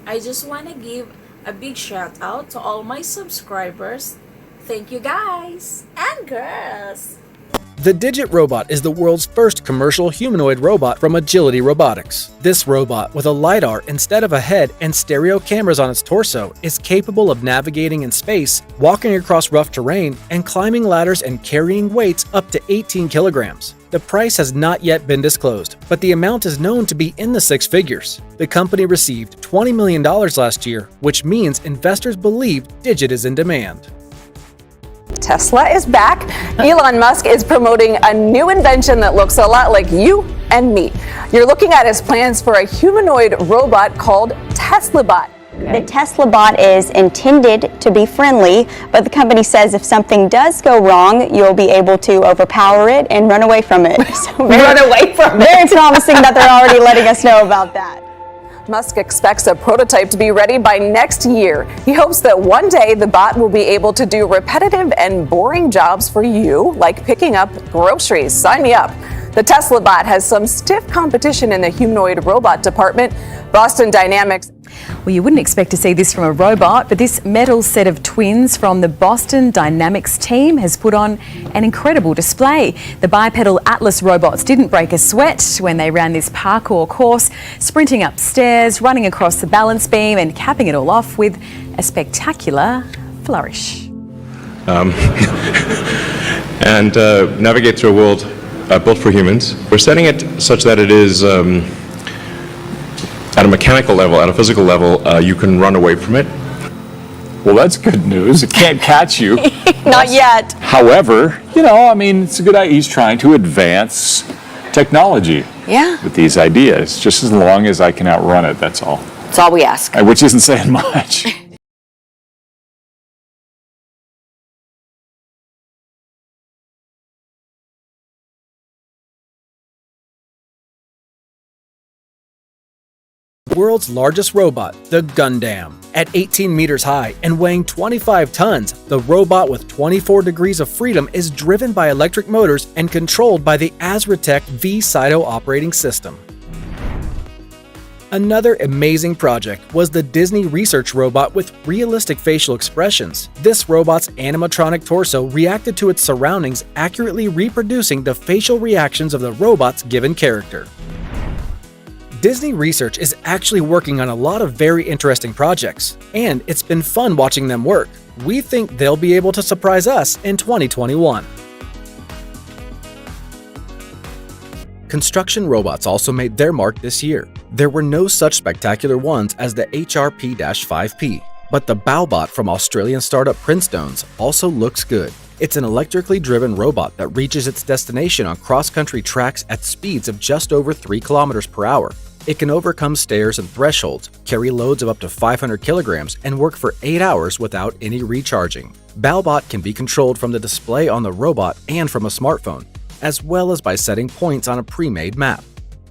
I just want to give a big shout out to all my subscribers. Thank you guys and girls! The Digit Robot is the world's first commercial humanoid robot from Agility Robotics. This robot, with a LiDAR instead of a head and stereo cameras on its torso, is capable of navigating in space, walking across rough terrain, and climbing ladders and carrying weights up to 18 kilograms. The price has not yet been disclosed, but the amount is known to be in the six figures. The company received $20 million last year, which means investors believe Digit is in demand. Tesla is back. Elon Musk is promoting a new invention that looks a lot like you and me. You're looking at his plans for a humanoid robot called TeslaBot. The Tesla bot is intended to be friendly, but the company says if something does go wrong, you'll be able to overpower it and run away from it. So Run away from it. very promising that they're already letting us know about that. Musk expects a prototype to be ready by next year. He hopes that one day the bot will be able to do repetitive and boring jobs for you, like picking up groceries. Sign me up. The Tesla bot has some stiff competition in the humanoid robot department. Boston Dynamics. Well, you wouldn't expect to see this from a robot, but this metal set of twins from the Boston Dynamics team has put on an incredible display. The bipedal Atlas robots didn't break a sweat when they ran this parkour course, sprinting up stairs, running across the balance beam and capping it all off with a spectacular flourish. And navigate through a world built for humans. We're setting it such that it is at a mechanical level, at a physical level, you can run away from it. Well, that's good news. It can't catch you. Not yet. However, it's a good idea. He's trying to advance technology with these ideas, just as long as I can outrun it, that's all. That's all we ask. Which isn't saying much. World's largest robot, the Gundam. At 18 meters high and weighing 25 tons, the robot with 24 degrees of freedom is driven by electric motors and controlled by the Azratec V-Cyto operating system. Another amazing project was the Disney research robot with realistic facial expressions. This robot's animatronic torso reacted to its surroundings, accurately reproducing the facial reactions of the robot's given character. Disney Research is actually working on a lot of very interesting projects, and it's been fun watching them work. We think they'll be able to surprise us in 2021. Construction robots also made their mark this year. There were no such spectacular ones as the HRP-5P, but the Bowbot from Australian startup Princestones also looks good. It's an electrically driven robot that reaches its destination on cross-country tracks at speeds of just over 3 kilometers per hour. It can overcome stairs and thresholds, carry loads of up to 500 kilograms, and work for 8 hours without any recharging. Bowbot can be controlled from the display on the robot and from a smartphone, as well as by setting points on a pre-made map.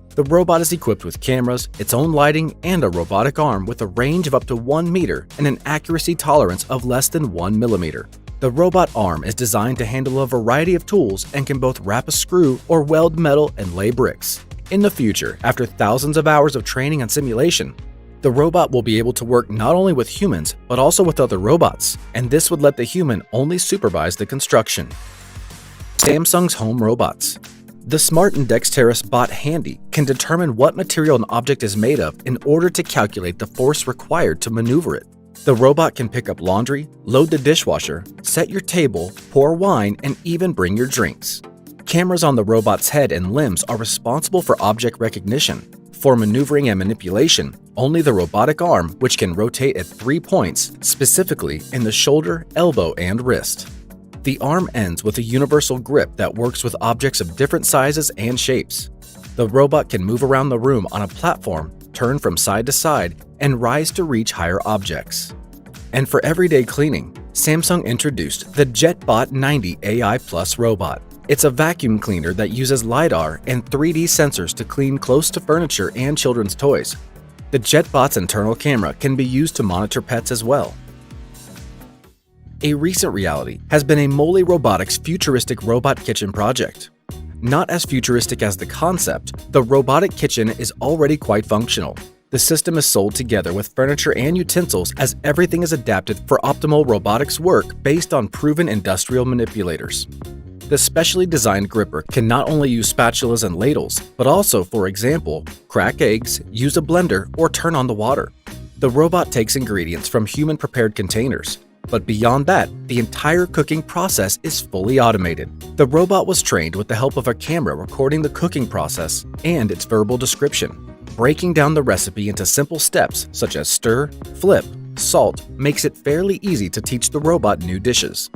The robot is equipped with cameras, its own lighting, and a robotic arm with a range of up to 1 meter and an accuracy tolerance of less than 1 millimeter. The robot arm is designed to handle a variety of tools and can both wrap a screw or weld metal and lay bricks. In the future, after thousands of hours of training and simulation, the robot will be able to work not only with humans, but also with other robots, and this would let the human only supervise the construction. Samsung's home robots. The smart and dexterous bot Handy can determine what material an object is made of in order to calculate the force required to maneuver it. The robot can pick up laundry, load the dishwasher, set your table, pour wine, and even bring your drinks. Cameras on the robot's head and limbs are responsible for object recognition. For maneuvering and manipulation, only the robotic arm, which can rotate at 3 points, specifically in the shoulder, elbow, and wrist. The arm ends with a universal grip that works with objects of different sizes and shapes. The robot can move around the room on a platform, turn from side to side, and rise to reach higher objects. And for everyday cleaning, Samsung introduced the JetBot 90 AI Plus robot. It's a vacuum cleaner that uses LiDAR and 3D sensors to clean close to furniture and children's toys. The JetBot's internal camera can be used to monitor pets as well. A recent reality has been a Moli Robotics futuristic robot kitchen project. Not as futuristic as the concept, the robotic kitchen is already quite functional. The system is sold together with furniture and utensils as everything is adapted for optimal robotics work based on proven industrial manipulators. The specially designed gripper can not only use spatulas and ladles, but also, for example, crack eggs, use a blender, or turn on the water. The robot takes ingredients from human-prepared containers, but beyond that, the entire cooking process is fully automated. The robot was trained with the help of a camera recording the cooking process and its verbal description. Breaking down the recipe into simple steps such as stir, flip, salt makes it fairly easy to teach the robot new dishes.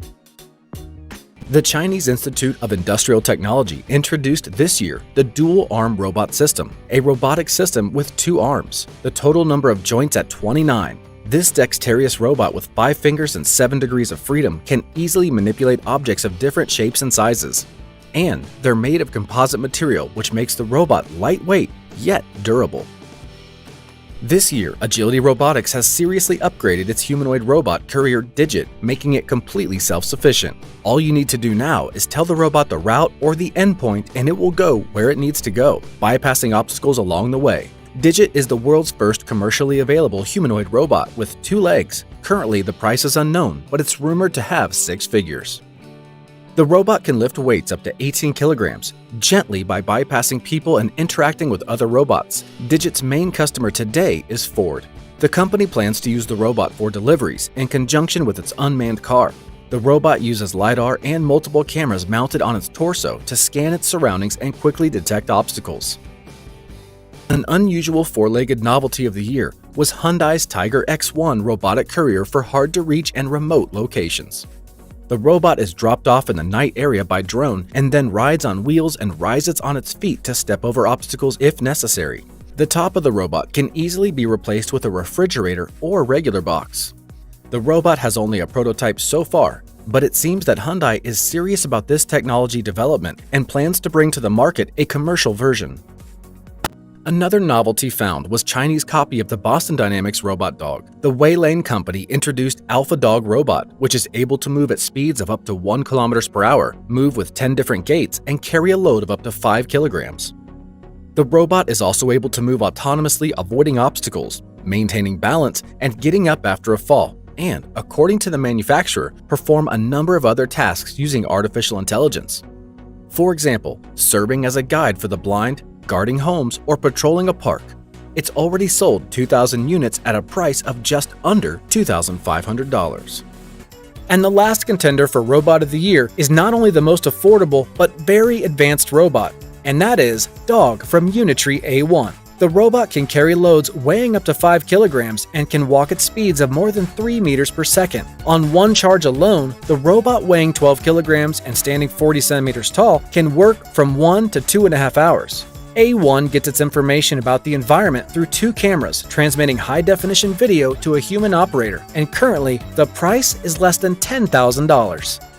The Chinese Institute of Industrial Technology introduced this year the dual-arm robot system, a robotic system with 2 arms, the total number of joints at 29. This dexterous robot with 5 fingers and 7 degrees of freedom can easily manipulate objects of different shapes and sizes. And they're made of composite material, which makes the robot lightweight yet durable. This year, Agility Robotics has seriously upgraded its humanoid robot courier Digit, making it completely self-sufficient. All you need to do now is tell the robot the route or the endpoint and it will go where it needs to go, bypassing obstacles along the way. Digit is the world's first commercially available humanoid robot with 2 legs. Currently, the price is unknown, but it's rumored to have 6 figures. The robot can lift weights up to 18 kilograms, gently by bypassing people and interacting with other robots. Digit's main customer today is Ford. The company plans to use the robot for deliveries in conjunction with its unmanned car. The robot uses LiDAR and multiple cameras mounted on its torso to scan its surroundings and quickly detect obstacles. An unusual 4-legged novelty of the year was Hyundai's Tiger X1 robotic courier for hard-to-reach and remote locations. The robot is dropped off in the night area by drone and then rides on wheels and rises on its feet to step over obstacles if necessary. The top of the robot can easily be replaced with a refrigerator or regular box. The robot has only a prototype so far, but it seems that Hyundai is serious about this technology development and plans to bring to the market a commercial version. Another novelty found was Chinese copy of the Boston Dynamics robot dog. The Weilane company introduced Alpha Dog Robot, which is able to move at speeds of up to 1 km per hour, move with 10 different gaits, and carry a load of up to 5 kilograms. The robot is also able to move autonomously, avoiding obstacles, maintaining balance, and getting up after a fall, and, according to the manufacturer, perform a number of other tasks using artificial intelligence. For example, serving as a guide for the blind, guarding homes, or patrolling a park. It's already sold 2,000 units at a price of just under $2,500. And the last contender for Robot of the Year is not only the most affordable, but very advanced robot, and that is Dog from Unitree A1. The robot can carry loads weighing up to 5 kilograms and can walk at speeds of more than 3 meters per second. On one charge alone, the robot weighing 12 kilograms and standing 40 centimeters tall can work from 1 to 2.5 hours. A1 gets its information about the environment through 2 cameras, transmitting high-definition video to a human operator, and currently, the price is less than $10,000.